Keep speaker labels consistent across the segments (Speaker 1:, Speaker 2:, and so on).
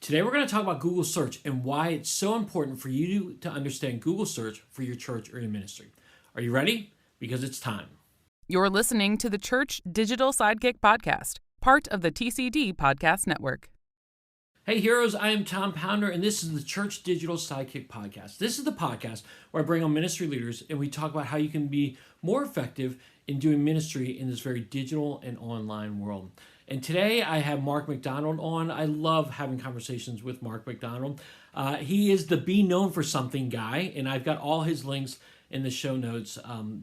Speaker 1: Today we're going to talk about Google Search and why it's so important for you to understand Google Search for your church or your ministry. Are you ready? Because it's time.
Speaker 2: You're listening to the Church Digital Sidekick Podcast, part of the TCD Podcast Network.
Speaker 1: Hey heroes, I am Tom Pounder and this is the Church Digital Sidekick Podcast. This is the podcast where I bring on ministry leaders and we talk about how you can be more effective in doing ministry in this very digital and online world. And today I have Mark MacDonald on. I love having conversations with Mark MacDonald. He is the Be Known for Something guy, and I've got all his links in the show notes.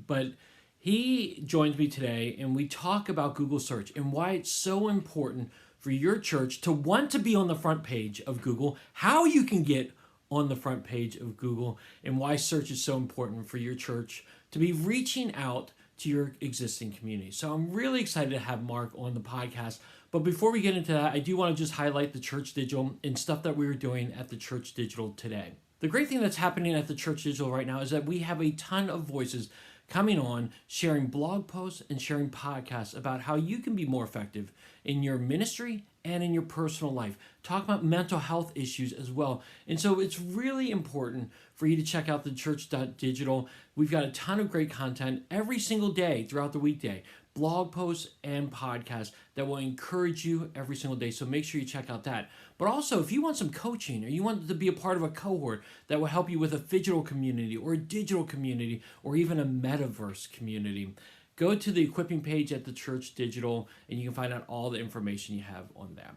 Speaker 1: But he joins me today, and we talk about Google Search and why it's so important for your church to want to be on the front page of Google, how you can get on the front page of Google, and why search is so important for your church to be reaching out to your existing community. So I'm really excited to have Mark on the podcast. But before we get into that, I do want to just highlight the Church Digital and stuff that we were doing at the Church Digital today. The great thing that's happening at the Church Digital right now is that we have a ton of voices coming on, sharing blog posts and sharing podcasts about how you can be more effective in your ministry and in your personal life. Talk about mental health issues as well. And so it's really important for you to check out thechurch.digital. We've got a ton of great content every single day throughout the weekday, blog posts and podcasts that will encourage you every single day. So make sure you check out that. But also, if you want some coaching or you want to be a part of a cohort that will help you with a phygital community or a digital community or even a metaverse community, go to the equipping page at the Church Digital and you can find out all the information you have on that.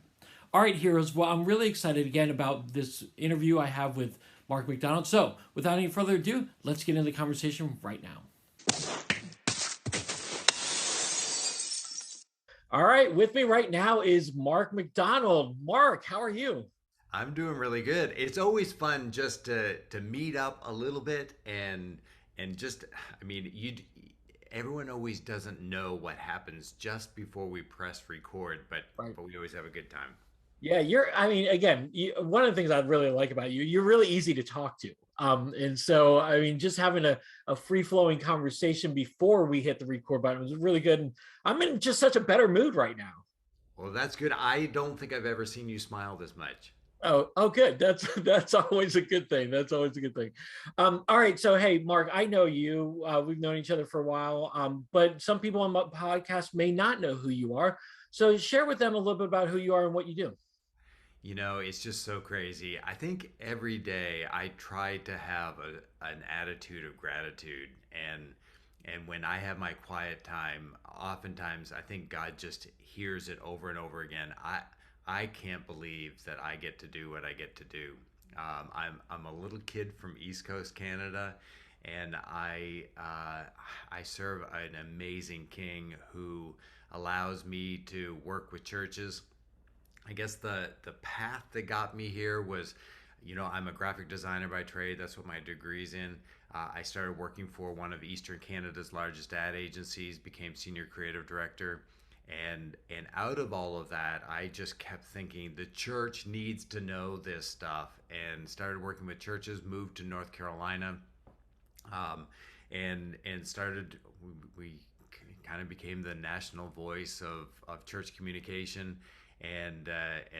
Speaker 1: All right, heroes. Well, I'm really excited again about this interview I have with Mark MacDonald. So without any further ado, let's get into the conversation right now. All right, with me right now is Mark MacDonald. Mark, how are you?
Speaker 3: I'm doing really good. It's always fun just to meet up a little bit and just I mean everyone always doesn't know what happens just before we press record, but
Speaker 1: Right.
Speaker 3: but we always have a good time.
Speaker 1: Yeah, again, one of the things I really like about you, you're really easy to talk to. And so, just having a free-flowing conversation before we hit the record button was really good. And I'm in just such a better mood right now.
Speaker 3: Well, that's good. I don't think I've ever seen you smile this much.
Speaker 1: Oh, good. That's always a good thing. That's always a good thing. All right. So, hey, Mark, I know you. We've known each other for a while, but some people on my podcast may not know who you are. So, share with them a little bit about who you are and what you do.
Speaker 3: It's just so crazy. I think every day I try to have an attitude of gratitude and when I have my quiet time, oftentimes I think God just hears it over and over again. I can't believe that I get to do what I get to do. I'm a little kid from East Coast Canada, and I serve an amazing King who allows me to work with churches. I guess the path that got me here was, I'm a graphic designer by trade. That's what my degree's in. I started working for one of Eastern Canada's largest ad agencies, became senior creative director, and out of all of that, I just kept thinking the church needs to know this stuff, and started working with churches. Moved to North Carolina, and started. We kind of became the national voice of church communication, and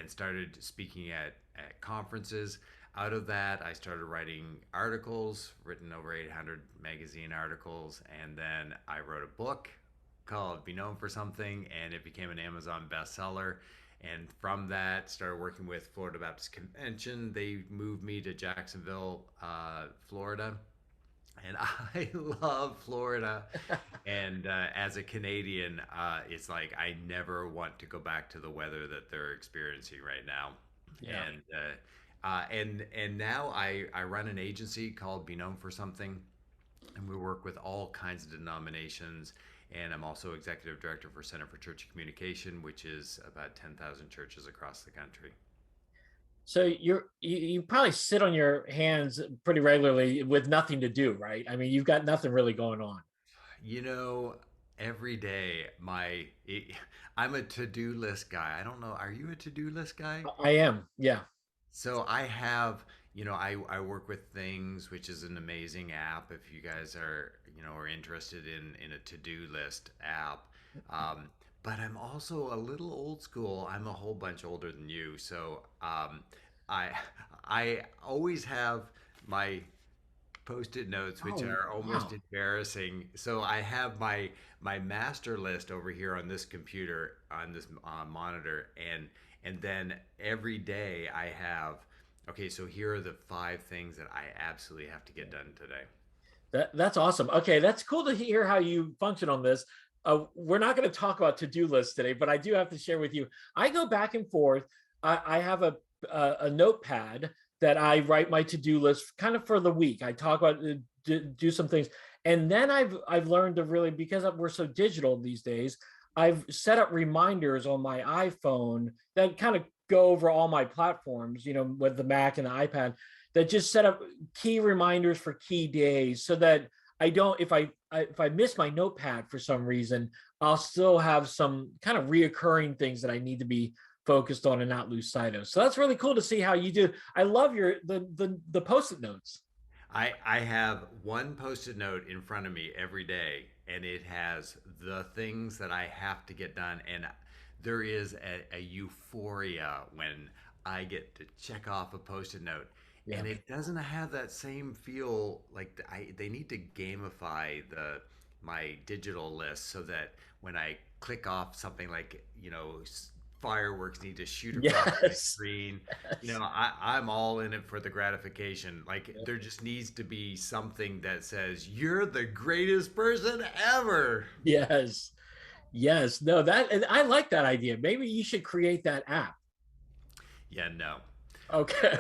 Speaker 3: started speaking at conferences. Out of that, I started writing articles, written over 800 magazine articles, and then I wrote a book called Be Known for Something, and it became an Amazon bestseller. And from that, started working with Florida Baptist Convention. They moved me to Jacksonville, Florida, and I love Florida. And as a Canadian, it's like I never want to go back to the weather that they're experiencing right now.
Speaker 1: Yeah.
Speaker 3: And now I run an agency called Be Known for Something, and we work with all kinds of denominations. And I'm also executive director for Center for Church Communication, which is about 10,000 churches across the country.
Speaker 1: So you probably sit on your hands pretty regularly with nothing to do, right? You've got nothing really going on.
Speaker 3: You know, every day I'm a to-do list guy. I don't know, are you a to-do list guy?
Speaker 1: I am, yeah.
Speaker 3: So I have, I work with Things, which is an amazing app. If you guys are interested in a to-do list app. But I'm also a little old school. I'm a whole bunch older than you. So I I always have my post-it notes, which
Speaker 1: Oh,
Speaker 3: are almost
Speaker 1: wow.
Speaker 3: embarrassing. So I have my master list over here on this computer on this monitor, and then every day I have. Okay, so here are the 5 things that I absolutely have to get done today.
Speaker 1: That's awesome. Okay, that's cool to hear how you function on this. We're not going to talk about to-do lists today, but I do have to share with you. I go back and forth. I have a notepad that I write my to-do list kind of for the week. I talk about do some things, and then I've learned to really, because we're so digital these days. I've set up reminders on my iPhone that kind of go over all my platforms. With the Mac and the iPad, that just set up key reminders for key days so that I don't, if I miss my notepad for some reason, I'll still have some kind of reoccurring things that I need to be focused on and not lose sight of. So that's really cool to see how you do. I love the post-it notes.
Speaker 3: I have one post-it note in front of me every day, and it has the things that I have to get done. And there is a euphoria when I get to check off a post-it note,
Speaker 1: Yeah.
Speaker 3: and it doesn't have that same feel. Like they need to gamify my digital list so that when I click off something like fireworks need to shoot across my
Speaker 1: Yes.
Speaker 3: screen.
Speaker 1: Yes.
Speaker 3: I'm all in it for the gratification. Like there just needs to be something that says you're the greatest person ever.
Speaker 1: Yes. Yes. No, that, and I like that idea. Maybe you should create that app.
Speaker 3: Yeah, no.
Speaker 1: Okay.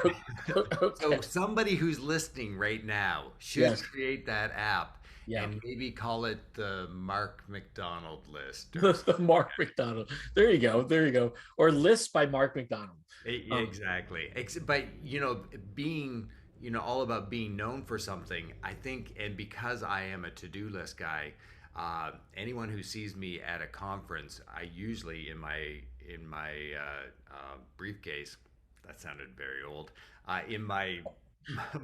Speaker 3: So
Speaker 1: Okay.
Speaker 3: somebody who's listening right now should
Speaker 1: Yes.
Speaker 3: create that app
Speaker 1: Yeah.
Speaker 3: and maybe call it the Mark MacDonald list or
Speaker 1: The Mark MacDonald. There you go. There you go. Or lists by Mark MacDonald. Um,
Speaker 3: Exactly. But being all about being known for something, I think, and because I am a to-do list guy, anyone who sees me at a conference, I usually in my briefcase. That sounded very old. In my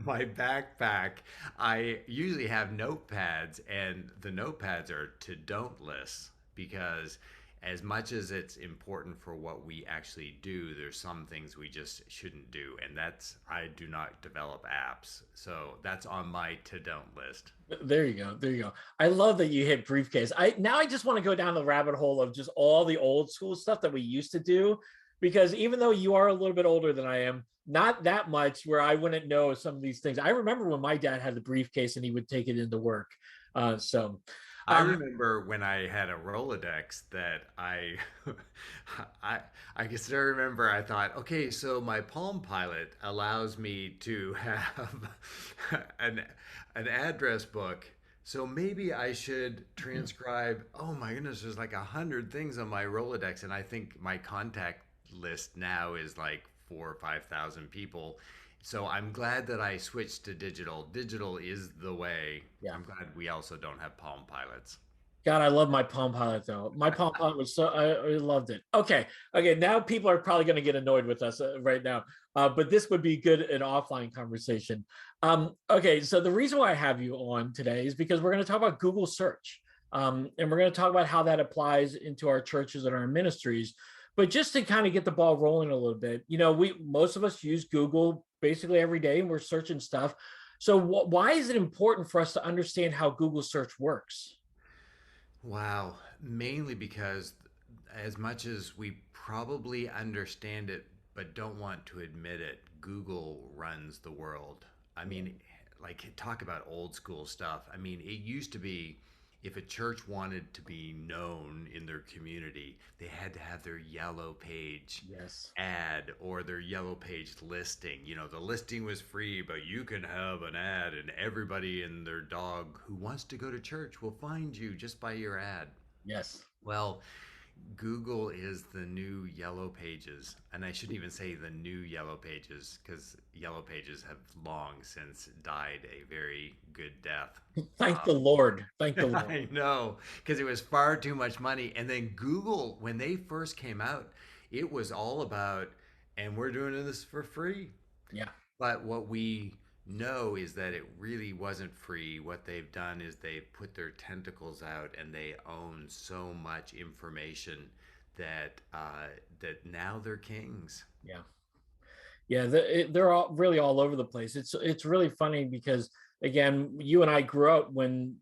Speaker 3: my backpack, I usually have notepads, and the notepads are to don't lists because as much as it's important for what we actually do, there's some things we just shouldn't do, and that's I do not develop apps, so that's on my to don't list.
Speaker 1: there you go. There you go. I love that you hit briefcase. I just want to go down the rabbit hole of just all the old school stuff that we used to do, because even though you are a little bit older than I am, not that much where I wouldn't know some of these things. I remember when my dad had the briefcase and he would take it into work. So,
Speaker 3: I
Speaker 1: um,
Speaker 3: remember when I had a Rolodex that I I can still remember. I thought, okay, so my Palm Pilot allows me to have an an address book. So maybe I should transcribe. Oh my goodness, there's like 100 things on my Rolodex, and I think my contact list now is like 4 or 5 thousand people. So I'm glad that I switched to digital. Digital is the way.
Speaker 1: yeah.
Speaker 3: I'm glad we also don't have Palm Pilots.
Speaker 1: God, I love my Palm Pilot though. My Palm Pilot was so I loved it. Okay, okay. Now people are probably going to get annoyed with us right now, but this would be good an offline conversation. Okay, so the reason why I have you on today is because we're going to talk about Google search, and we're going to talk about how that applies into our churches and our ministries. But just to kind of get the ball rolling a little bit, we most of us use Google basically every day, and we're searching stuff. So why is it important for us to understand how Google search works?
Speaker 3: Wow. Mainly because as much as we probably understand it but don't want to admit it, Google runs the world. I mean, like talk about old school stuff. I mean, it used to be if a church wanted to be known in their community, they had to have their yellow page
Speaker 1: Yes.
Speaker 3: ad or their yellow page listing. The listing was free, but you can have an ad, and everybody and their dog who wants to go to church will find you just by your ad.
Speaker 1: Yes.
Speaker 3: Well, Google is the new Yellow Pages, and I shouldn't even say the new Yellow Pages because Yellow Pages have long since died a very good death.
Speaker 1: Thank the Lord. Thank the Lord.
Speaker 3: I know, because it was far too much money. And then Google, when they first came out, it was all about, and we're doing this for free.
Speaker 1: Yeah.
Speaker 3: But what we know is that it really wasn't free. What they've done is they've put their tentacles out and they own so much information that that now they're kings.
Speaker 1: Yeah. Yeah, they're all really all over the place. It's really funny because again, you and I grew up when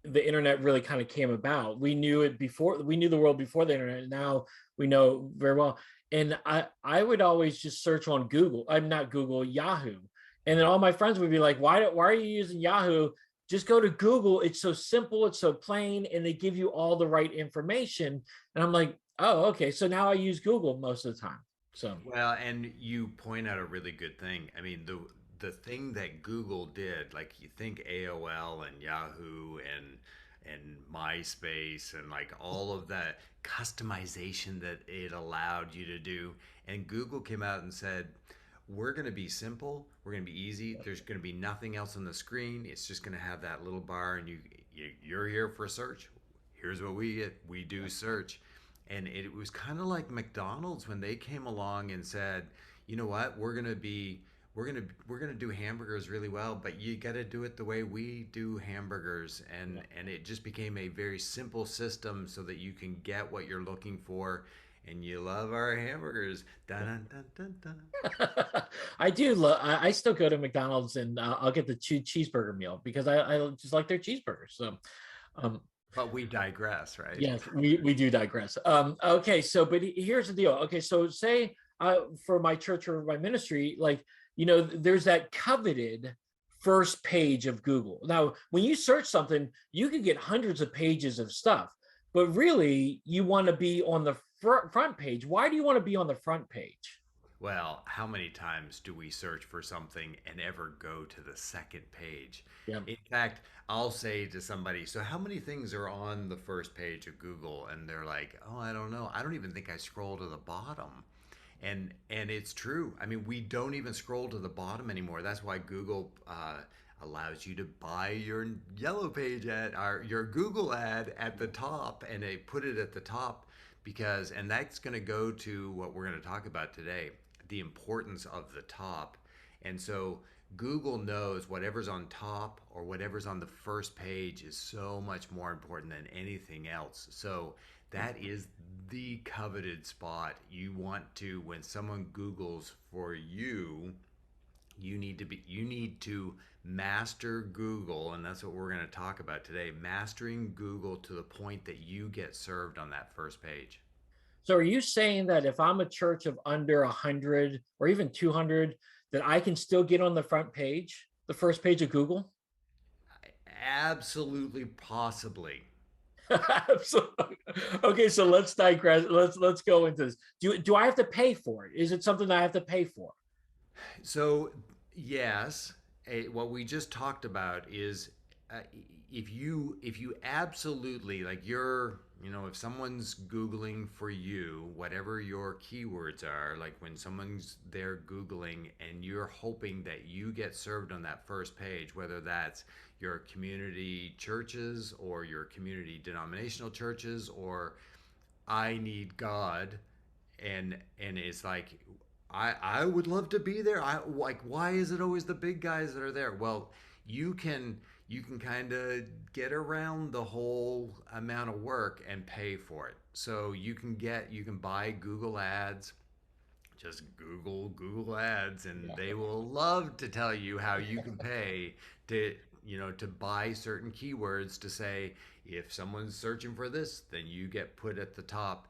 Speaker 1: the internet really kind of came about. We knew it before, we knew the world before the internet. Now we know very well. And I would always just search on Google. I'm not Google, Yahoo. And then all my friends would be like, why are you using Yahoo? Just go to Google. It's so simple, it's so plain, and they give you all the right information. And I'm like, oh, okay. So now I use Google most of the time. So
Speaker 3: Well, and you point out a really good thing. I mean, the thing that Google did, like you think AOL and Yahoo and MySpace and like all of that customization that it allowed you to do, and Google came out and said, we're going to be simple, we're going to be easy. There's going to be nothing else on the screen. It's just going to have that little bar, and you're here for search. Here's what we get. We do search. And it was kind of like McDonald's when they came along and said, you know what, we're gonna do hamburgers really well, but you got to do it the way we do hamburgers, and it just became a very simple system so that you can get what you're looking for, and you love our hamburgers. Dun, dun, dun, dun,
Speaker 1: I do love. I still go to McDonald's and I'll get the cheeseburger meal because I just like their cheeseburgers. So, um,
Speaker 3: but we digress, right?
Speaker 1: yes, we do digress. Okay, so but here's the deal. Okay, so say for my church or my ministry, like there's that coveted first page of Google. Now, when you search something, you can get hundreds of pages of stuff, but really, you want to be on the front page. Why do you want to be on the front page?
Speaker 3: Well, how many times do we search for something and ever go to the second page?
Speaker 1: Yeah.
Speaker 3: In fact, I'll say to somebody, so how many things are on the first page of Google? And they're like, oh, I don't know. I don't even think I scroll to the bottom. And it's true. I mean, we don't even scroll to the bottom anymore. That's why Google allows you to buy your yellow page ad or your Google ad at the top, and they put it at the top because, and that's going to go to what we're going to talk about today, the importance of the top. And so Google knows whatever's on top or whatever's on the first page is so much more important than anything else. So that is the coveted spot. You want to, when someone Googles for you, you need to master Google, and that's what we're going to talk about today. Mastering Google to the point that you get served on that first page.
Speaker 1: So are you saying that if I'm a church of under 100 or even 200, that I can still get on the front page, the first page of Google?
Speaker 3: Absolutely, possibly.
Speaker 1: Absolutely. Okay, so let's digress. Let's go into this. Do I have to pay for it? Is it something I have to pay for?
Speaker 3: So, yes, what we just talked about is uh, if you absolutely like if someone's Googling for you, whatever your keywords are, like when someone's there Googling and you're hoping that you get served on that first page, whether that's your community churches or your community denominational churches or I need God, and it's like I would love to be there. I like, why is it always the big guys that are there? Well, you can you can kind of get around the whole amount of work and pay for it. So you can buy Google Ads. Just Google Ads, and
Speaker 1: Yeah.
Speaker 3: they will love to tell you how you can pay to to buy certain keywords to say if someone's searching for this, then you get put at the top.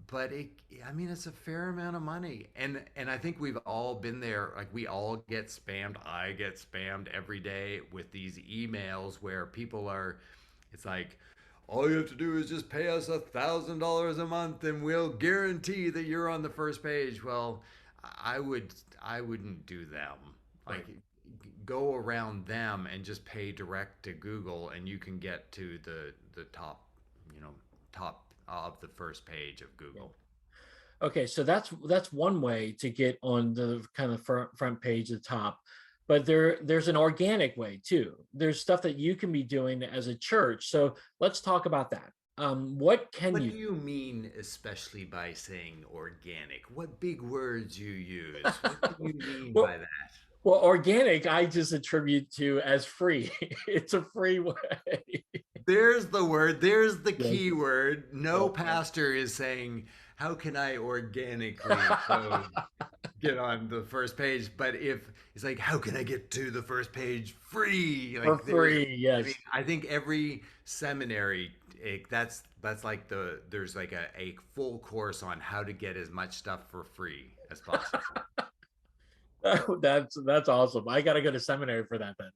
Speaker 3: But I mean, it's a fair amount of money, and I think we've all been there. Like we all get spammed. I get spammed every day with these emails where people are. It's like, all you have to do is just pay us $1,000 a month, and we'll guarantee that you're on the first page. Well, I would I wouldn't do them.
Speaker 1: Right.
Speaker 3: Like go around them and just pay direct to Google, and you can get to the top, top of the first page of
Speaker 1: Yeah.
Speaker 3: Google.
Speaker 1: Okay, so that's one way to get on the kind of front page, the top. But there's an organic way too. There's stuff that you can be doing as a church. So let's talk about that. What can
Speaker 3: What
Speaker 1: you
Speaker 3: do you mean, especially by saying organic? What big words you use? What do you mean by
Speaker 1: well,
Speaker 3: that?
Speaker 1: well, organic, I just attribute to as free. It's a free way.
Speaker 3: There's the word, there's the
Speaker 1: Yeah,
Speaker 3: key word. No
Speaker 1: yeah,
Speaker 3: pastor is saying, how can I organically get on the first page? But if it's like, how can I get to the first page free?
Speaker 1: For
Speaker 3: Like there's,
Speaker 1: free,
Speaker 3: I mean,
Speaker 1: yes.
Speaker 3: I think every seminary, that's like there's like a full course on how to get as much stuff for free as possible.
Speaker 1: That's awesome. I got to go to seminary for that then.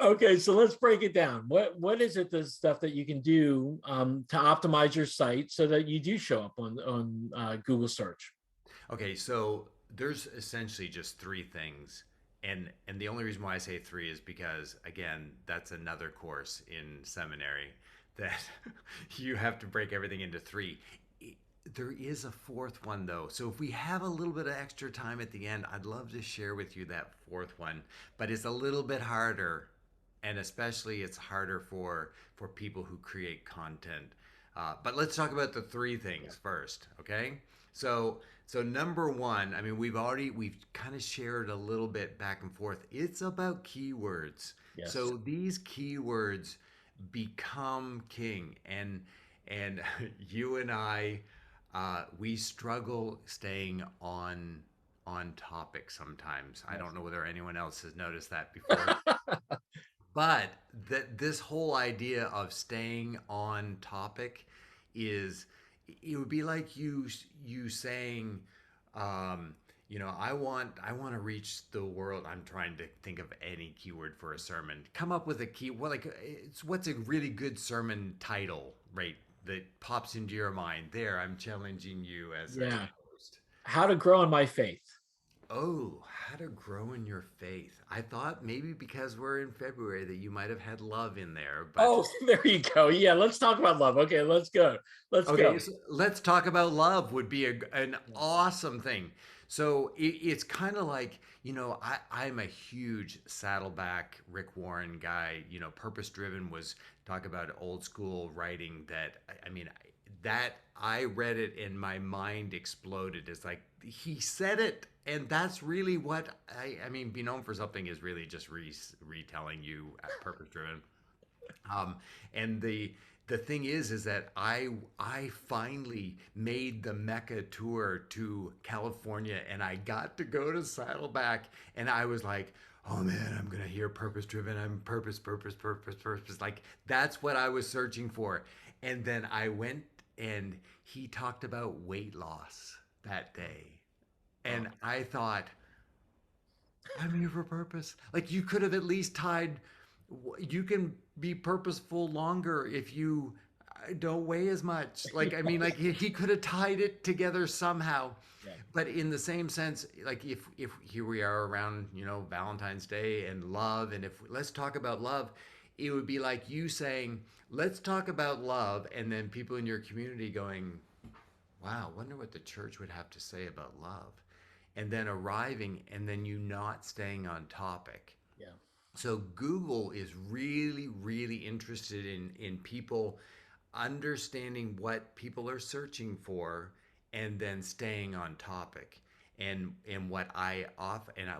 Speaker 1: Okay, so let's break it down. What is it, the stuff that you can do to optimize your site so that you do show up on Google search?
Speaker 3: Okay, so there's essentially just three things. And the only reason why I say three is because again, that's another course in seminary that you have to break everything into three. There is a fourth one though. So if we have a little bit of extra time at the end, I'd love to share with you that fourth one, but it's a little bit harder, and especially it's harder for people who create content. But let's talk about the three things first, okay? So number one, I mean, we've kind of shared a little bit back and forth. It's about keywords.
Speaker 1: Yes.
Speaker 3: So these keywords become king, and you and I, we struggle staying on topic sometimes. I
Speaker 1: Yes.
Speaker 3: don't know whether anyone else has noticed that before. But that this whole idea of staying on topic is, it would be like you saying, I want to reach the world. I'm trying to think of any keyword for a sermon. Come up with a key. Well, like what's a really good sermon title, right? That pops into your mind. There, I'm challenging you as a
Speaker 1: Yeah.
Speaker 3: host.
Speaker 1: How to grow in my faith.
Speaker 3: Oh, how to grow in your faith. I thought maybe because we're in February that you might have had love in there, but
Speaker 1: Oh, there you go. Yeah, let's talk about love. Okay, let's go. Let's
Speaker 3: okay,
Speaker 1: go.
Speaker 3: so let's talk about love would be an
Speaker 1: Yes.
Speaker 3: awesome thing. So it's kind of like, I'm a huge Saddleback Rick Warren guy. Purpose Driven was talk about old school writing that, I mean, that I read it and my mind exploded. It's like he said it, and that's really what I mean, be known for something is really just retelling you Purpose Driven. And the thing is that I finally made the Mecca tour to California, and I got to go to Saddleback, and I was like, oh man, I'm gonna hear purpose driven. I'm purpose, purpose, purpose, purpose. Like that's what I was searching for. And then I went, and he talked about weight loss that day,
Speaker 1: Oh,
Speaker 3: and I thought, I'm here for purpose. Like you could have at least tied. You can be purposeful longer if you don't weigh as much. Like I mean, like he could have tied it together somehow.
Speaker 1: yeah.
Speaker 3: But in the same sense, like if here we are around Valentine's Day and love, and if let's talk about love, it would be like you saying let's talk about love, and then people in your community going, wow, wonder what the church would have to say about love, and then arriving and then you not staying on topic.
Speaker 1: Yeah.
Speaker 3: So Google is really, really interested in people understanding what people are searching for and then staying on topic. And what I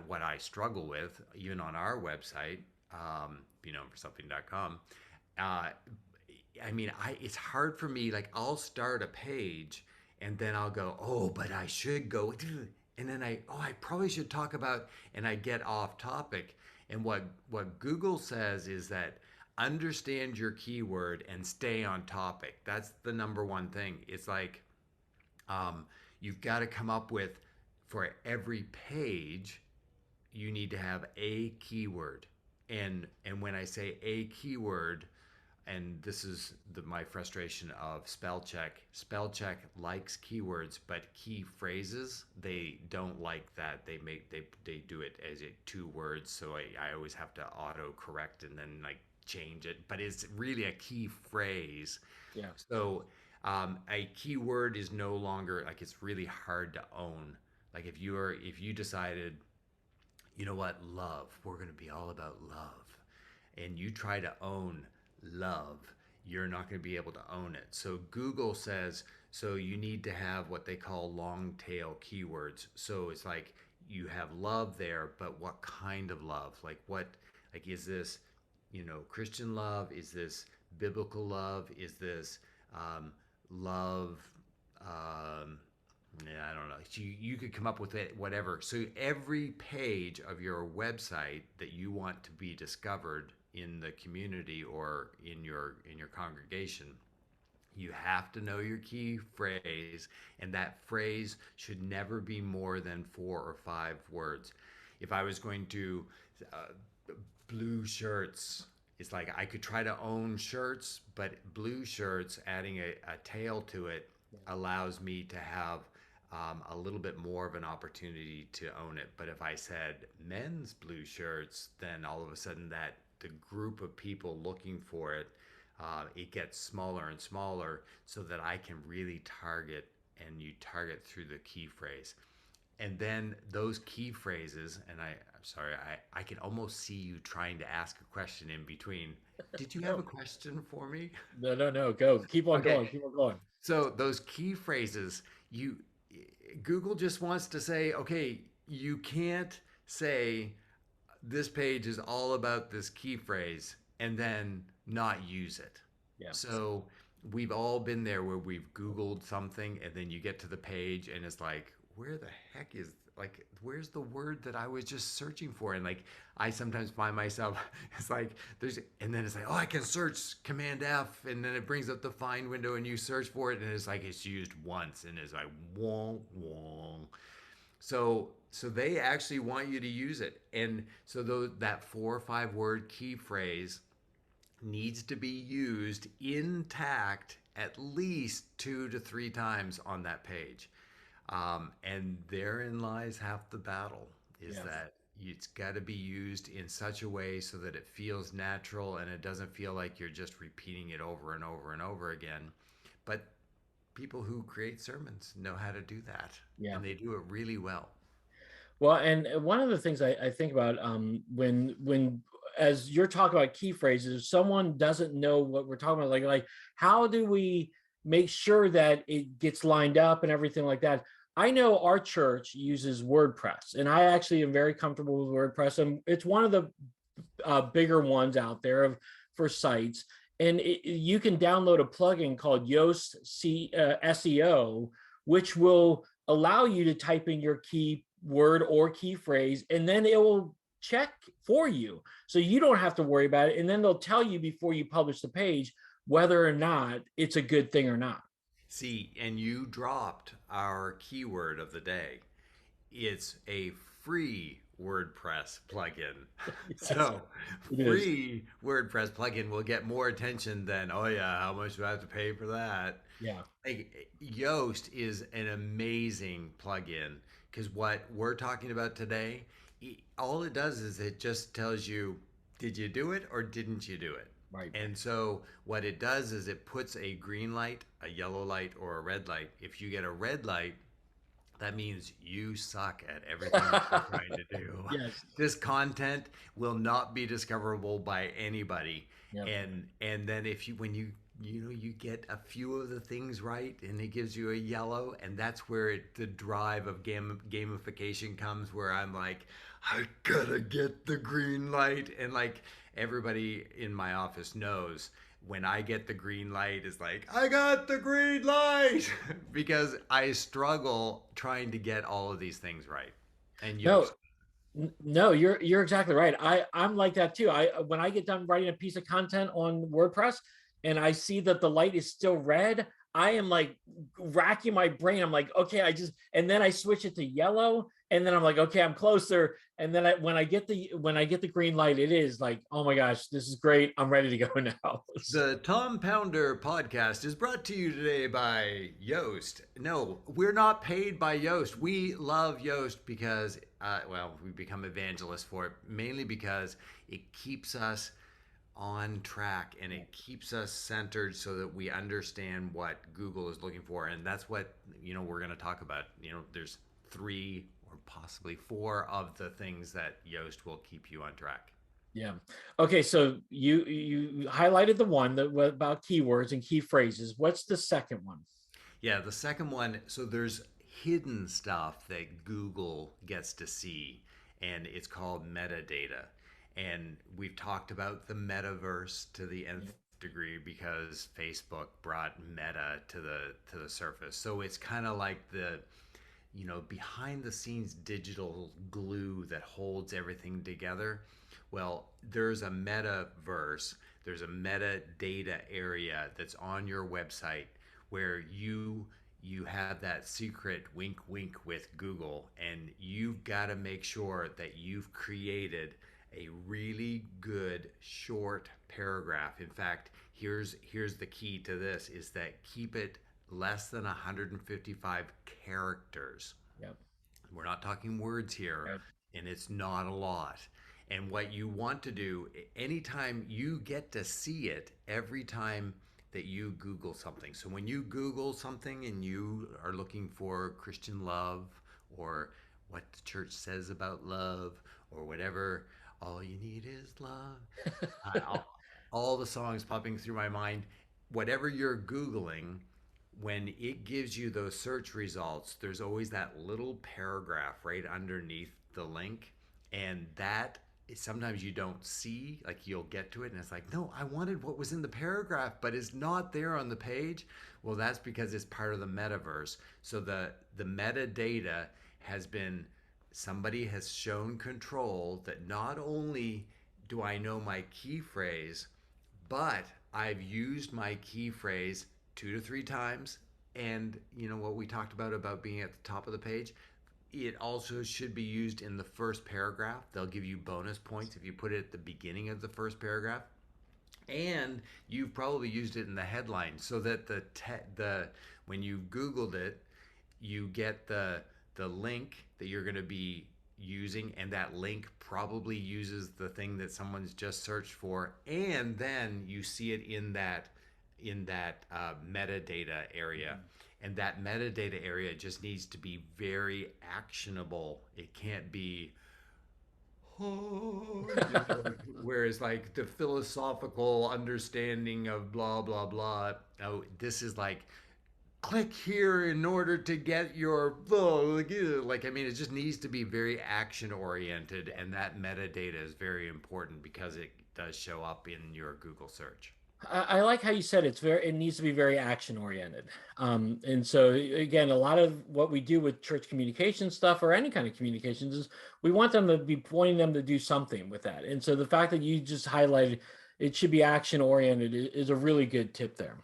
Speaker 3: what I struggle with, even on our website, for something.com, uh, I mean, it's hard for me. Like, I'll start a page and then I'll go, oh, but I should go, and then I probably should talk about, and I get off topic. And what Google says is that understand your keyword and stay on topic. That's the number one thing. It's like you've got to come up with, for every page, you need to have a keyword. And when I say a keyword, and this is my frustration of spell check. Spell check likes keywords, but key phrases they don't like that. They do it as two words, so I always have to auto correct and then like change it. But it's really a key phrase.
Speaker 1: Yeah.
Speaker 3: So a keyword is no longer like, it's really hard to own. Like if you decided, you know what, love, we're going to be all about love, and you try to own love, you're not going to be able to own it. So Google says, so you need to have what they call long tail keywords. So it's like you have love there, but what kind of love? Like is this, Christian love? Is this biblical love? Is this love, um, yeah, I don't know. You could come up with it, whatever. So every page of your website that you want to be discovered in the community or in your congregation, you have to know your key phrase, and that phrase should never be more than 4 or 5 words. If I was going to blue shirts, it's like I could try to own shirts, but blue shirts, adding a tail to it, allows me to have a little bit more of an opportunity to own it. But if I said men's blue shirts, then all of a sudden that the group of people looking for it, it gets smaller and smaller so that I can really target, and you target through the key phrase. And then those key phrases, and I'm sorry, I can almost see you trying to ask a question in between. Did you have a
Speaker 1: No,
Speaker 3: question for me?
Speaker 1: no. Go. Keep on
Speaker 3: Okay.
Speaker 1: going. Keep on going.
Speaker 3: So those key phrases, you Google just wants to say, okay, you can't say this page is all about this key phrase and then not use it.
Speaker 1: Yeah.
Speaker 3: So we've all been there where we've Googled something and then you get to the page and it's like, where the heck is, like, where's the word that I was just searching for? And like, I sometimes find myself, it's like, and then it's like, oh, I can search Command F, and then it brings up the find window and you search for it and it's like, it's used once and it's like, wong, wong. So they actually want you to use it. And so that 4 or 5 word key phrase needs to be used intact at least 2 to 3 times on that page. And therein lies half the battle, is
Speaker 1: Yeah.
Speaker 3: that it's got to be used in such a way so that it feels natural and it doesn't feel like you're just repeating it over and over and over again. But people who create sermons know how to do that,
Speaker 1: Yeah.
Speaker 3: and they do it really well.
Speaker 1: Well, and one of the things I think about when as you're talking about key phrases, if someone doesn't know what we're talking about, like how do we make sure that it gets lined up and everything like that? I know our church uses WordPress, and I actually am very comfortable with WordPress, and it's one of the bigger ones out there for sites. And you can download a plugin called Yoast SEO, which will allow you to type in your key word or key phrase, and then it will check for you. So you don't have to worry about it. And then they'll tell you before you publish the page whether or not it's a good thing or not.
Speaker 3: See, and you dropped our keyword of the day. It's a free WordPress plugin.
Speaker 1: Yes,
Speaker 3: So,
Speaker 1: it is.
Speaker 3: free WordPress plugin will get more attention than, oh yeah, how much do I have to pay for that?
Speaker 1: Yeah.
Speaker 3: Like, Yoast is an amazing plugin because what we're talking about today, all it does is it just tells you, did you do it or didn't you do it?
Speaker 1: Right.
Speaker 3: And so what it does is it puts a green light, a yellow light, or a red light. If you get a red light, that means you suck at everything that you're trying to do.
Speaker 1: Yes.
Speaker 3: This content will not be discoverable by anybody.
Speaker 1: Yep.
Speaker 3: And then if you, when you get a few of the things right and it gives you a yellow, and that's where the drive of gamification comes, where I'm like, I gotta get the green light. And like, everybody in my office knows when I get the green light is like, I got the green light because I struggle trying to get all of these things right. And
Speaker 1: No,
Speaker 3: Yoast.
Speaker 1: no, you're exactly right. I'm like that too. I when I get done writing a piece of content on WordPress and I see that the light is still red, I am like racking my brain. I'm like, okay, and then I switch it to yellow, and then I'm like, okay, I'm closer. And then when I get the green light, it is like, oh my gosh, this is great. I'm ready to go now.
Speaker 3: The Tom Pounder podcast is brought to you today by Yoast. No, we're not paid by Yoast. We love Yoast because, well, we become evangelists for it, mainly because it keeps us on track and it keeps us centered so that we understand what Google is looking for. And that's what, we're going to talk about. There's 3 or possibly 4 of the things that Yoast will keep you on track.
Speaker 1: Yeah. Okay. So you highlighted the one that was about keywords and key phrases. What's the second one?
Speaker 3: Yeah, the second one, so there's hidden stuff that Google gets to see, and it's called metadata. And we've talked about the metaverse to the nth degree because Facebook brought Meta to the surface. So it's kind of like the, behind the scenes digital glue that holds everything together. Well, there's a metaverse, there's a metadata area that's on your website where you have that secret wink wink with Google, and you've got to make sure that you've created a really good short paragraph. In fact, here's the key to this is that keep it less than 155 characters.
Speaker 1: Yep.
Speaker 3: We're not talking words here,
Speaker 1: Yep.
Speaker 3: and it's not a lot. And what you want to do, anytime you get to see it, every time that you Google something. So when you Google something and you are looking for Christian love or what the church says about love or whatever, all you need is love. All the songs popping through my mind, whatever you're Googling, when it gives you those search results, there's always that little paragraph right underneath the link. And that sometimes you don't see, like you'll get to it and it's like, no, I wanted what was in the paragraph, but it's not there on the page. Well, that's because it's part of the metaverse. So the metadata has been, somebody has shown control that not only do I know my key phrase, but I've used my key phrase 2 to 3 times. And what we talked about being at the top of the page, it also should be used in the first paragraph. They'll give you bonus points if you put it at the beginning of the first paragraph. And you've probably used it in the headline so that the when you Googled it, you get the link that you're going to be using, and that link probably uses the thing that someone's just searched for, and then you see it in that metadata area. And that metadata area just needs to be very actionable. It can't be whereas like the philosophical understanding of blah blah blah. Oh, this is like click here in order to get your like, I mean, it just needs to be very action oriented, and that metadata is very important because it does show up in your Google search.
Speaker 1: I like how you said it needs to be very action oriented. And so again, a lot of what we do with church communication stuff or any kind of communications is we want them to be pointing them to do something with that. And so the fact that you just highlighted it should be action oriented is a really good tip there.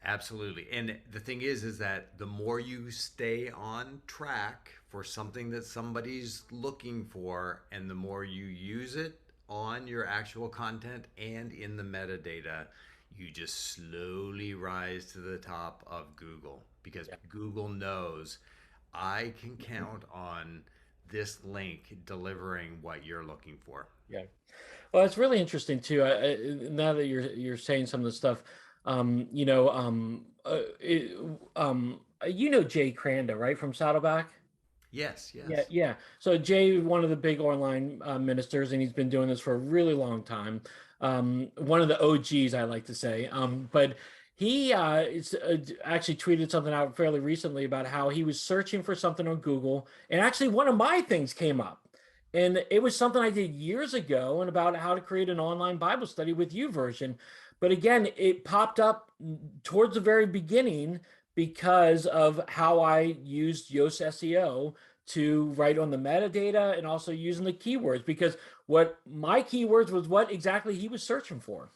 Speaker 3: Absolutely. And the thing is that the more you stay on track for something that somebody's looking for, and the more you use it on your actual content and in the metadata, you just slowly rise to the top of Google, because Google knows I can count on this link delivering what you're looking for.
Speaker 1: Yeah. Well, it's really interesting too. Now that you're saying some of the stuff, you know, Jay Cranda, right, from Saddleback.
Speaker 3: Yes,
Speaker 1: Yeah,
Speaker 3: yes.
Speaker 1: yeah. So Jay, one of the big online ministers, and he's been doing this for a really long time. One of the OGs, I like to say. But he actually tweeted something out fairly recently about how he was searching for something on Google, and actually one of my things came up, and it was something I did years ago, and about how to create an online Bible study with YouVersion. But again, it popped up towards the very beginning because of how I used Yoast SEO to write on the metadata and also using the keywords, because what my keywords was what exactly he was searching for.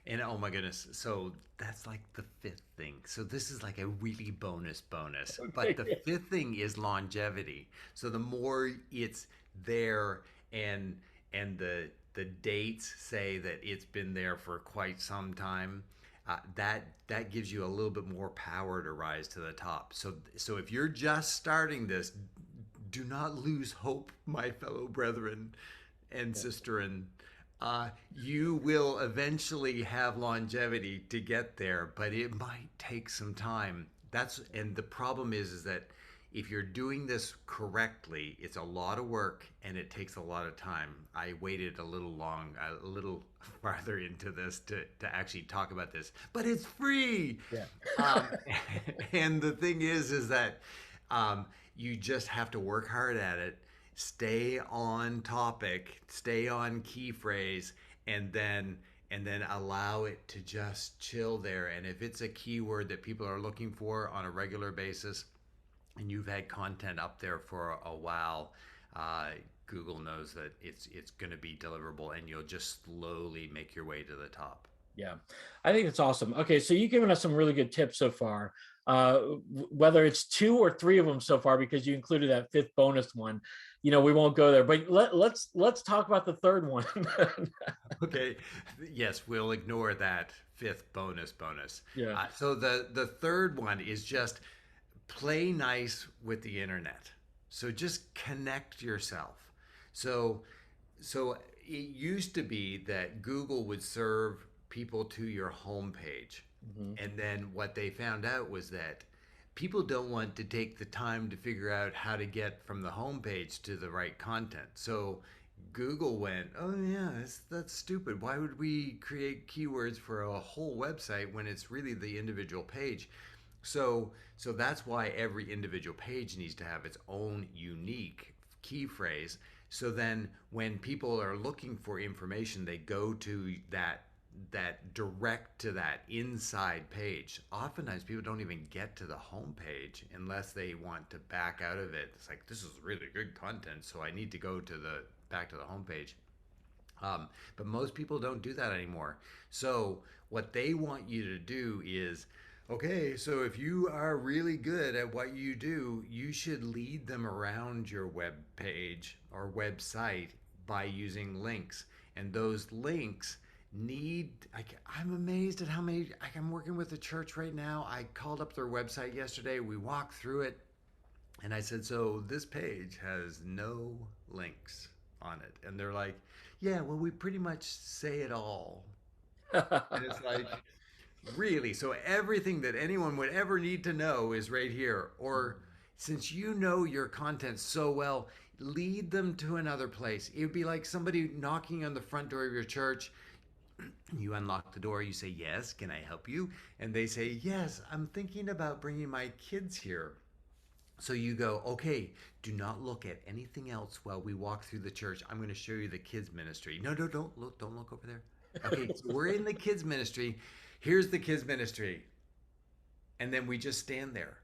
Speaker 3: And oh my goodness, so that's like the fifth thing. So this is like a really bonus. But the fifth thing is longevity. So the more it's there, and the dates say that it's been there for quite some time, that gives you a little bit more power to rise to the top. So if you're just starting this, do not lose hope, my fellow brethren and sister, and you will eventually have longevity to get there, but it might take some time. And the problem is that if you're doing this correctly, it's a lot of work and it takes a lot of time. I waited a little farther into this to actually talk about this, but it's free.
Speaker 1: Yeah.
Speaker 3: And the thing is that you just have to work hard at it, stay on topic, stay on key phrase, and then and then allow it to just chill there. And if it's a keyword that people are looking for on a regular basis, and you've had content up there for a while, Google knows that it's going to be deliverable, and you'll just slowly make your way to the top.
Speaker 1: Yeah, I think it's awesome. Okay, so you've given us some really good tips so far. Whether it's 2 or 3 of them so far, because you included that 5th bonus one, we won't go there. But let's talk about the 3rd one.
Speaker 3: Okay, yes, we'll ignore that 5th bonus.
Speaker 1: Yeah.
Speaker 3: So the third one is just play nice with the internet. So just connect yourself. So it used to be that Google would serve people to your homepage.
Speaker 1: Mhm.
Speaker 3: And then what they found out was that people don't want to take the time to figure out how to get from the homepage to the right content. So Google went, oh yeah, that's stupid. Why would we create keywords for a whole website when it's really the individual page? So that's why every individual page needs to have its own unique key phrase. So then when people are looking for information, they go to that direct to that inside page. Oftentimes people don't even get to the home page unless they want to back out of it. It's like, this is really good content, so I need to go to the back to the home page. But most people don't do that anymore. So what they want you to do is, okay, so if you are really good at what you do, you should lead them around your web page or website by using links. And those links I'm amazed at how many, I'm working with a church right now. I called up their website yesterday. We walked through it, and I said, so this page has no links on it. And they're like, yeah, well, we pretty much say it all. And it's like, really? So everything that anyone would ever need to know is right here. Or since you know your content so well, lead them to another place. It would be like somebody knocking on the front door of your church. You unlock the door, you say, yes, can I help you? And they say, yes, I'm thinking about bringing my kids here. So you go, okay, do not look at anything else while we walk through the church. I'm going to show you the kids ministry. No, don't look over there. Okay, so we're in the kids ministry. Here's the kids ministry. And then we just stand there.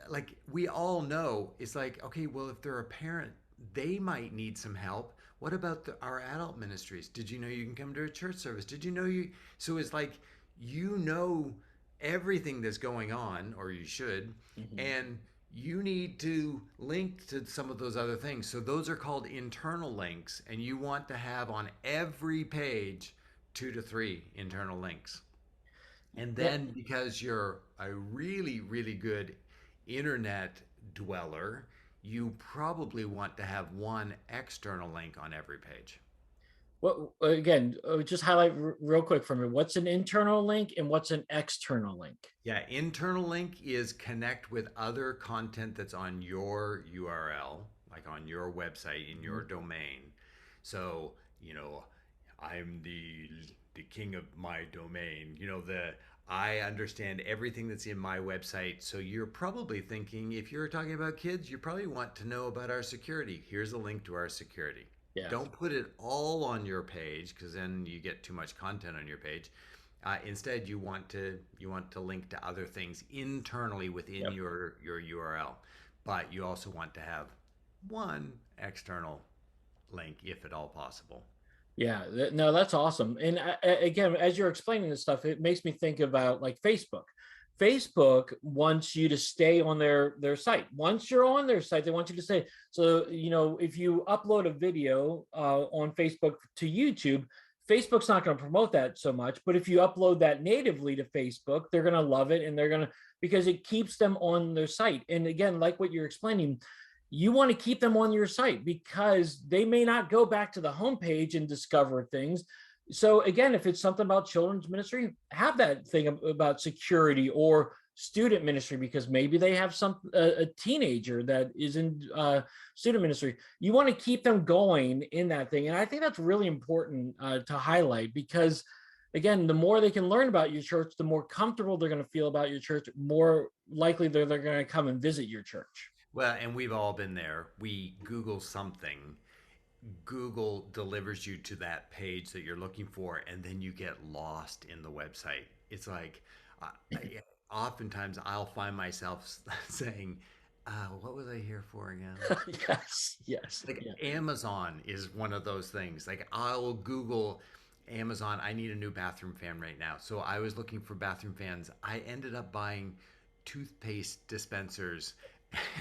Speaker 3: Like, we all know, it's like, okay, well, if they're a parent, they might need some help. What about our adult ministries? Did you know you can come to a church service? Did you know you? So it's like, you know everything that's going on, or you should, and you need to link to some of those other things. So those are called internal links, and you want to have on every page 2 to 3 internal links. And then because you're a really, really good internet dweller, you probably want to have one external link on every page.
Speaker 1: Well, again, just highlight real quick for me. What's an internal link and what's an external link?
Speaker 3: Yeah, internal link is connect with other content that's on your URL, like on your website, in your domain. So, I'm the king of my domain. I understand everything that's in my website. So you're probably thinking, if you're talking about kids, you probably want to know about our security. Here's a link to our security.
Speaker 1: Yeah.
Speaker 3: Don't put it all on your page, because then you get too much content on your page. Instead, you want to link to other things internally within your URL, but you also want to have one external link if at all possible.
Speaker 1: Yeah, no, that's awesome. And again, as you're explaining this stuff, it makes me think about like Facebook. Facebook wants you to stay on their site. Once you're on their site, they want you to stay. So, if you upload a video on Facebook to YouTube, Facebook's not going to promote that so much. But if you upload that natively to Facebook, they're going to love it, and because it keeps them on their site. And again, like what you're explaining, you want to keep them on your site because they may not go back to the homepage and discover things. So again, if it's something about children's ministry, have that thing about security or student ministry, because maybe they have a teenager that is in student ministry. You want to keep them going in that thing. And I think that's really important to highlight, because again, the more they can learn about your church, the more comfortable they're going to feel about your church, more likely they're going to come and visit your church.
Speaker 3: Well, and we've all been there. We Google something, Google delivers you to that page that you're looking for, and then you get lost in the website. It's like, oftentimes I'll find myself saying, what was I here for again?
Speaker 1: Yes, yes,
Speaker 3: Like
Speaker 1: yeah.
Speaker 3: Amazon is one of those things. Like I'll Google Amazon, I need a new bathroom fan right now. So I was looking for bathroom fans. I ended up buying toothpaste dispensers.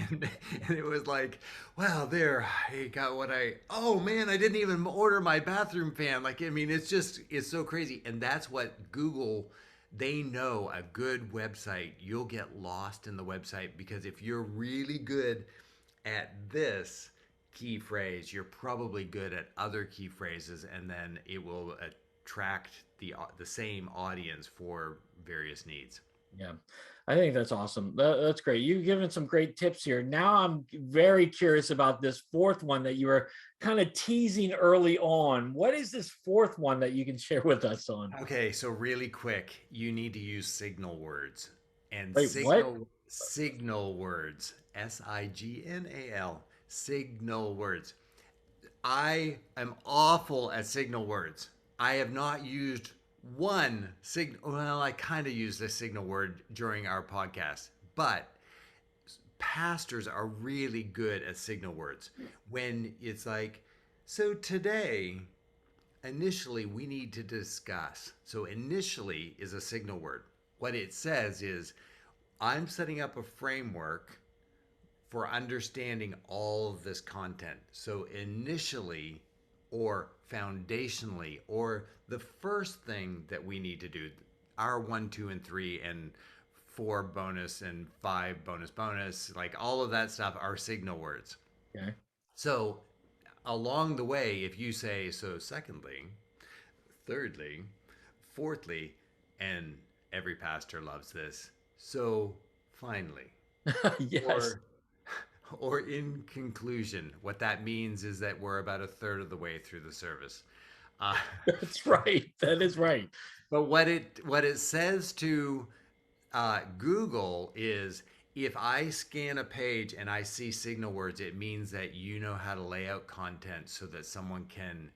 Speaker 3: And it was like, wow, there, I got what oh man, I didn't even order my bathroom fan. Like, I mean, it's so crazy. And that's what Google, they know a good website, you'll get lost in the website because if you're really good at this key phrase, you're probably good at other key phrases, and then it will attract the same audience for various needs.
Speaker 1: Yeah, I think that's awesome. That's great. You've given some great tips here. Now I'm very curious about this fourth one that you were kind of teasing early on. What is this fourth one that you can share with us on?
Speaker 3: Okay, so really quick, you need to use signal words and
Speaker 1: Wait, what?
Speaker 3: signal words. Signal. Signal words. I am awful at signal words. I have not used one signal. Well, I kind of used a signal word during our podcast, but pastors are really good at signal words. When it's like, so today, initially, we need to discuss. So, initially is a signal word. What it says is, I'm setting up a framework for understanding all of this content. So initially or foundationally or the first thing that we need to do, our 1, 2, and 3 and 4 bonus and 5 bonus, like all of that stuff are signal words.
Speaker 1: Okay.
Speaker 3: So along the way, if you say, so secondly, thirdly, fourthly, and every pastor loves this, so finally,
Speaker 1: Yes,
Speaker 3: or or in conclusion, what that means is that we're about a third of the way through the service. Uh,
Speaker 1: that's right. That is right.
Speaker 3: but what it says to Google is if I scan a page and I see signal words, it means that you know how to lay out content so that someone can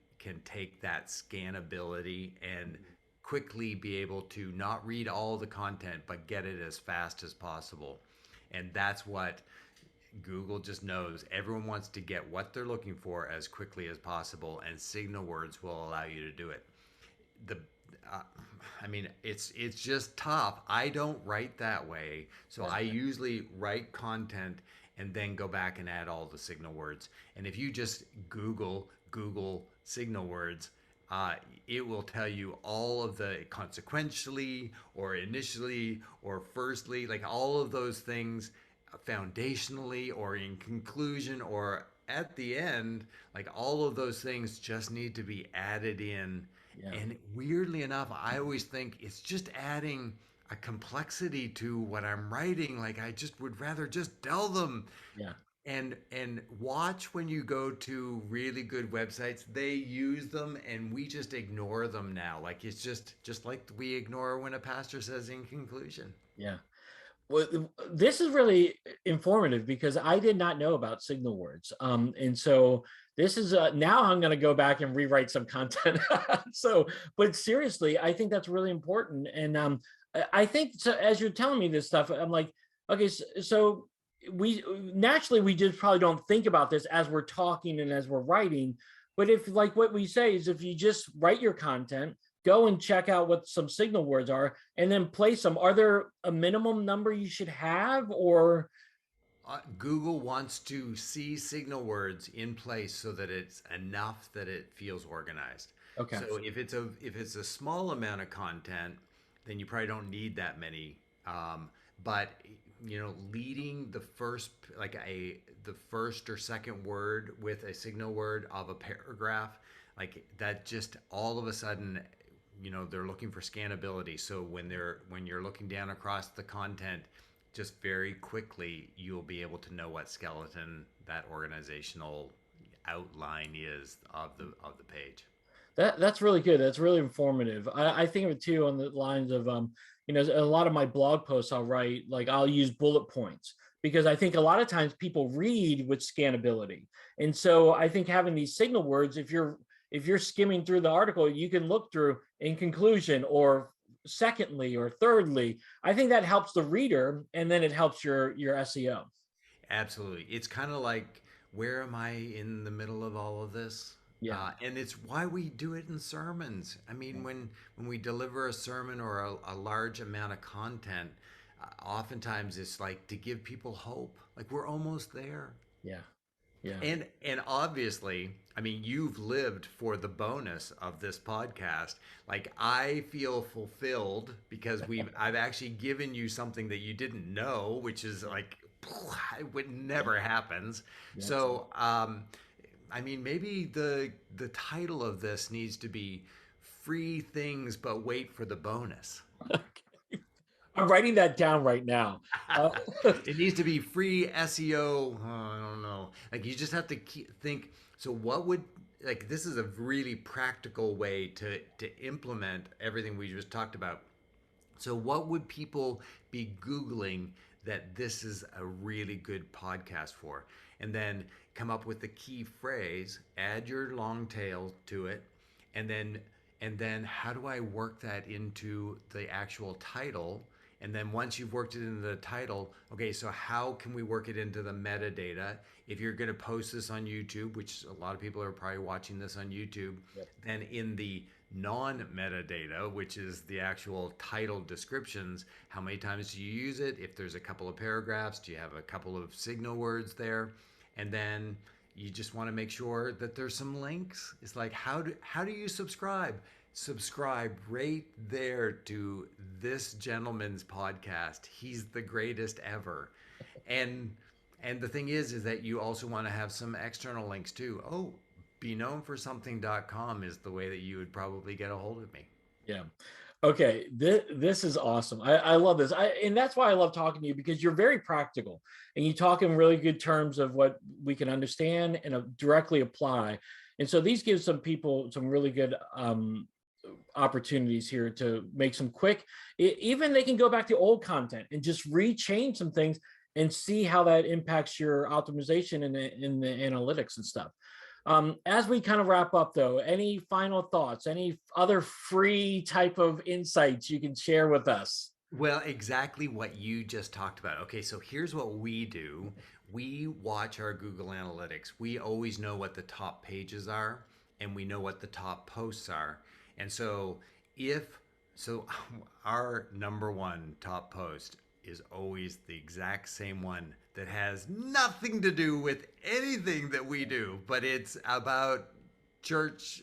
Speaker 3: take that scannability and quickly be able to not read all the content but get it as fast as possible. And that's what Google just knows. Everyone wants to get what they're looking for as quickly as possible, and signal words will allow you to do it. The uh, I mean, it's just tough. I don't write that way, so I usually write content and then go back and add all the signal words. And if you just Google signal words, it will tell you all of the consequentially or initially or firstly, like all of those things foundationally or in conclusion or at the end, like all of those things just need to be added in.
Speaker 1: Yeah.
Speaker 3: And weirdly enough, I always think it's just adding a complexity to what I'm writing. Like I just would rather just tell them.
Speaker 1: Yeah.
Speaker 3: And watch when you go to really good websites, they use them and we just ignore them now. Like it's just like we ignore when a pastor says in conclusion.
Speaker 1: Yeah. Well, this is really informative because I did not know about signal words. And so this is now I'm going to go back and rewrite some content. So, but seriously, I think that's really important. And I think so. As you're telling me this stuff, I'm like, okay, so we naturally we just probably don't think about this as we're talking and as we're writing. But if like what we say is if you just write your content, go and check out what some signal words are and then place them. Are there a minimum number you should have or?
Speaker 3: Google wants to see signal words in place so that it's enough that it feels organized.
Speaker 1: Okay.
Speaker 3: So if it's a small amount of content, then you probably don't need that many. But leading the first the first or second word with a signal word of a paragraph, like that, just all of a sudden, they're looking for scannability. So when you're looking down across the content, just very quickly you'll be able to know what skeleton that organizational outline is of the page.
Speaker 1: That's really good. That's really informative. I think of it too on the lines of a lot of my blog posts I'll write, like I'll use bullet points. because I think a lot of times people read with scannability. And so I think having these signal words, if you're skimming through the article, you can look through in conclusion or secondly or thirdly. I think that helps the reader, and then it helps your SEO.
Speaker 3: Absolutely. It's kind of like, where am I in the middle of all of this?
Speaker 1: Yeah.
Speaker 3: And it's why we do it in sermons. I mean, when we deliver a sermon or a large amount of content, oftentimes it's like to give people hope. Like, we're almost there.
Speaker 1: Yeah. Yeah.
Speaker 3: And obviously, I mean, you've lived for the bonus of this podcast. Like, I feel fulfilled because I've actually given you something that you didn't know, which is like it never happens.
Speaker 1: Yeah.
Speaker 3: So, I mean, maybe the title of this needs to be "Free Things, but Wait for the Bonus."
Speaker 1: I'm writing that down right now. Uh,
Speaker 3: It needs to be free SEO. I don't know. Like, you just have to think. So what would, like, this is a really practical way to implement everything we just talked about. So what would people be Googling that this is a really good podcast for? And then come up with the key phrase, add your long tail to it, and then how do I work that into the actual title? And then once you've worked it into the title, okay, so how can we work it into the metadata? If you're going to post this on YouTube, which a lot of people are probably watching this on YouTube,
Speaker 1: Yep.
Speaker 3: then in the non-metadata, which is the actual title descriptions, how many times do you use it? If there's a couple of paragraphs, do you have a couple of signal words there? And then you just want to make sure that there's some links. It's like, how do you subscribe? Subscribe right there to this gentleman's podcast. He's the greatest ever. And the thing is that you also want to have some external links too. Oh, beknownforsomething.com is the way that you would probably get a hold of me.
Speaker 1: Yeah. Okay. This is awesome. I love this. And that's why I love talking to you, because you're very practical and you talk in really good terms of what we can understand and directly apply. And so these give some people some really good opportunities here to make some quick, even they can go back to old content and just rechange some things and see how that impacts your optimization in the analytics and stuff. As we kind of wrap up though, any final thoughts, any other free type of insights you can share with us?
Speaker 3: Well, exactly what you just talked about. Okay, so here's what we do. We watch our Google Analytics. We always know what the top pages are and we know what the top posts are. And so our number one top post is always the exact same one that has nothing to do with anything that we do, but it's about church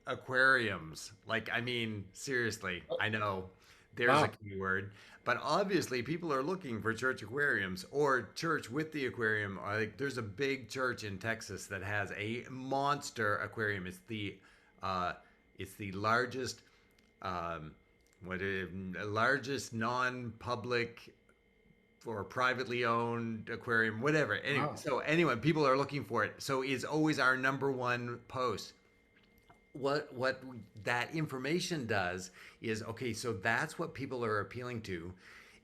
Speaker 3: aquariums. Like, I mean, seriously, I know there's a
Speaker 1: Wow.
Speaker 3: keyword, but obviously people are looking for church aquariums or church with the aquarium. Like, there's a big church in Texas that has a monster aquarium. It's the largest largest non-public or privately owned aquarium, whatever. Anyway,
Speaker 1: Wow.
Speaker 3: so anyway, people are looking for it. So it's always our number one post. What that information does is, okay, so that's what people are appealing to.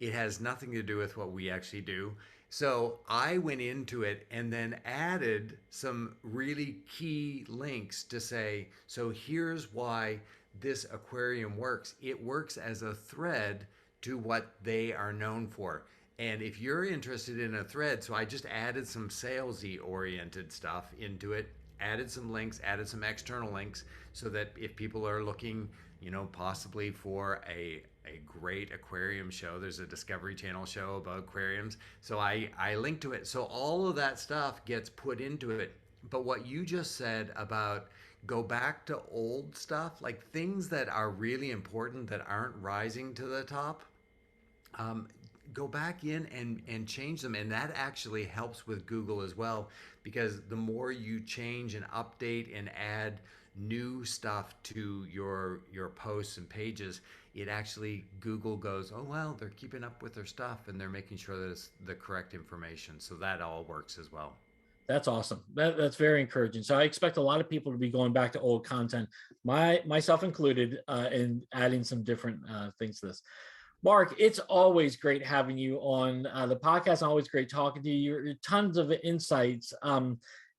Speaker 3: It has nothing to do with what we actually do. So I went into it and then added some really key links to say, so here's why this aquarium works. It works as a thread to what they are known for. And if you're interested in a thread, so I just added some salesy oriented stuff into it, added some links, added some external links, so that if people are looking, possibly for a great aquarium show, there's a Discovery Channel show about aquariums. So I link to it. So all of that stuff gets put into it. But what you just said about go back to old stuff, like things that are really important that aren't rising to the top, go back in and change them. And that actually helps with Google as well, because the more you change and update and add new stuff to your posts and pages, it actually, Google goes, oh, well, they're keeping up with their stuff and they're making sure that it's the correct information. So that all works as well.
Speaker 1: That's awesome. That's very encouraging. So I expect a lot of people to be going back to old content, myself included, and adding some different things to this. Mark, it's always great having you on the podcast. Always great talking to you. You're tons of insights.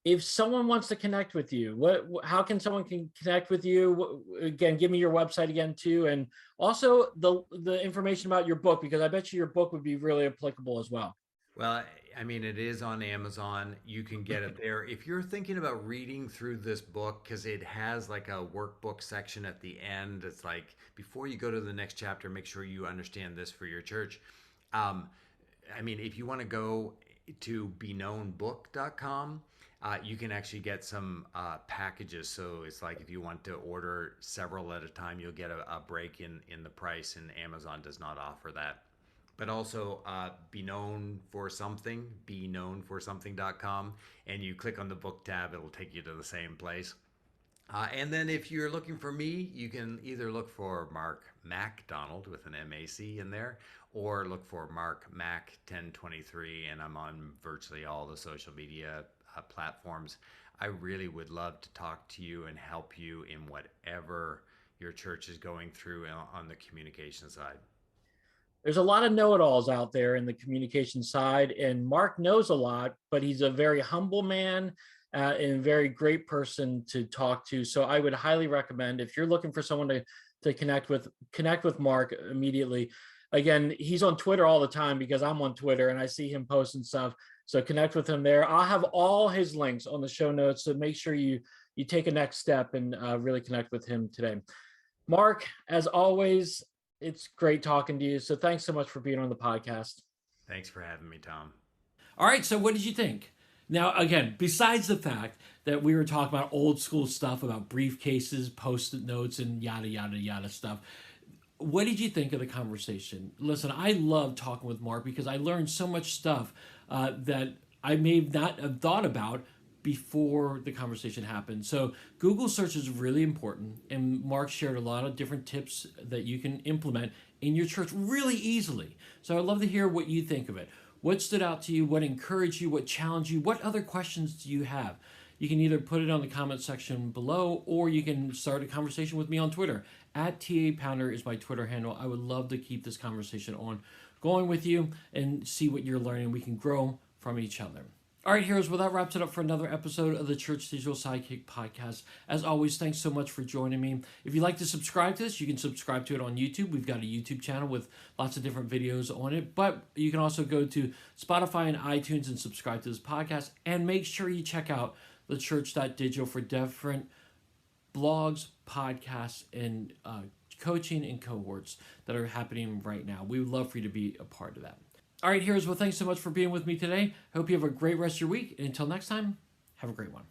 Speaker 1: If someone wants to connect with you, how can someone can connect with you? Again, give me your website again too, and also the information about your book, because I bet you your book would be really applicable as well.
Speaker 3: Well, I mean, it is on Amazon. You can get it there. If you're thinking about reading through this book, because it has like a workbook section at the end, it's like before you go to the next chapter, make sure you understand this for your church. Um, I mean, if you want to go to beknownbook.com, you can actually get some packages. So it's like if you want to order several at a time, you'll get a break in the price, and Amazon does not offer that. But also Be Known for Something, beknownforsomething.com, and you click on the book tab, it'll take you to the same place. And then if you're looking for me, you can either look for Mark MacDonald with an MAC in there, or look for Mark Mac 1023, and I'm on virtually all the social media platforms. I really would love to talk to you and help you in whatever your church is going through on the communication side.
Speaker 1: There's a lot of know-it-alls out there in the communication side, and Mark knows a lot, but he's a very humble man and a very great person to talk to. So I would highly recommend, if you're looking for someone to connect with Mark immediately. Again, he's on Twitter all the time because I'm on Twitter and I see him posting stuff. So connect with him there. I'll have all his links on the show notes, so make sure you take a next step and really connect with him today. Mark, as always, it's great talking to you. So thanks so much for being on the podcast.
Speaker 3: Thanks for having me, Tom.
Speaker 1: All right. So what did you think? Now, again, besides the fact that we were talking about old school stuff about briefcases, post-it notes, and yada, yada, yada stuff, what did you think of the conversation? Listen, I love talking with Mark because I learned so much stuff that I may not have thought about before the conversation happened. So Google search is really important, and Mark shared a lot of different tips that you can implement in your church really easily. So I'd love to hear what you think of it. What stood out to you? What encouraged you? What challenged you? What other questions do you have? You can either put it on the comment section below, or you can start a conversation with me on Twitter. @TAPounder is my Twitter handle. I would love to keep this conversation going with you and see what you're learning. We can grow from each other. All right, heroes, well, that wraps it up for another episode of the Church Digital Sidekick podcast. As always, thanks so much for joining me. If you'd like to subscribe to this, you can subscribe to it on YouTube. We've got a YouTube channel with lots of different videos on it, but you can also go to Spotify and iTunes and subscribe to this podcast. And make sure you check out thechurch.digital for different blogs, podcasts, and coaching and cohorts that are happening right now. We would love for you to be a part of that. All right, heroes, well, thanks so much for being with me today. I hope you have a great rest of your week. And until next time, have a great one.